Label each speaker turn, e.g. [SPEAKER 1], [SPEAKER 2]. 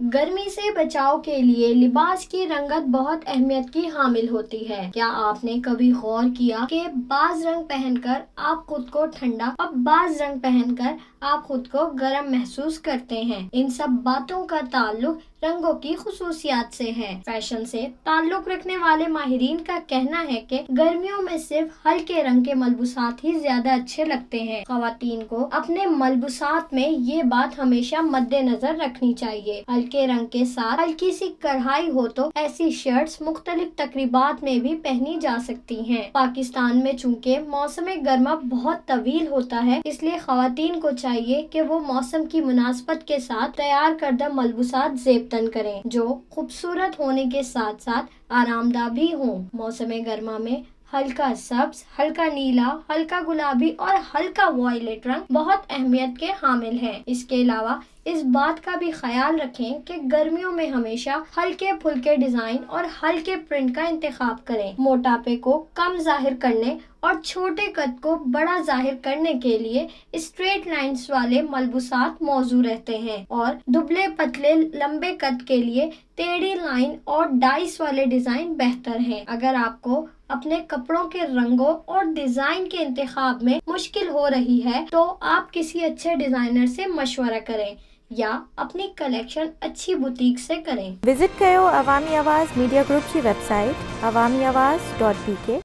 [SPEAKER 1] गर्मी से बचाव के लिए लिबास की रंगत बहुत अहमियत की हामिल होती है। क्या आपने कभी गौर किया कि बाज रंग पहनकर आप खुद को ठंडा और बाज रंग पहनकर आप खुद को गर्म महसूस करते हैं। इन सब बातों का ताल्लुक रंगों की खुसूसियात से है। फैशन से ताल्लुक रखने वाले माहिरीन का कहना है कि गर्मियों में सिर्फ हल्के रंग के मलबूसात ही ज्यादा अच्छे लगते हैं। ख्वातीन को अपने मलबूसात में ये बात हमेशा मद्देनजर रखनी चाहिए। हल्के रंग के साथ हल्की सी कढ़ाई हो तो ऐसी शर्ट्स मुख्तलिफ तकरीबात में भी पहनी जा सकती हैं। पाकिस्तान में चूंकि मौसम गर्मा बहुत तवील होता है, इसलिए ख्वातीन को चाहिए कि वो मौसम की मुनासबत के साथ तैयार करदा मलबूसात ज़ेबतन करें, जो खूबसूरत होने के साथ साथ आरामदा भी हों। मौसम गर्मा में हल्का सब्ज, हल्का नीला, हल्का गुलाबी और हल्का वॉयलेट रंग बहुत अहमियत के हामिल हैं। इसके अलावा इस बात का भी ख्याल रखें कि गर्मियों में हमेशा हल्के फुल्के डिजाइन और हल्के प्रिंट का इंतखाब करें। मोटापे को कम जाहिर करने और छोटे कद को बड़ा जाहिर करने के लिए स्ट्रेट लाइंस वाले मलबूसात मौजू रहते हैं और दुबले पतले लंबे कद के लिए टेढ़ी लाइन और डाइस वाले डिजाइन बेहतर हैं। अगर आपको अपने कपड़ों के रंगों और डिजाइन के इंतखाब में मुश्किल हो रही है तो आप किसी अच्छे डिजाइनर से मशवरा करें या अपनी कलेक्शन अच्छी बुटीक से करें।
[SPEAKER 2] विजिट करो अवामी आवाज़ मीडिया ग्रुप की वेबसाइट awamiawaz.pk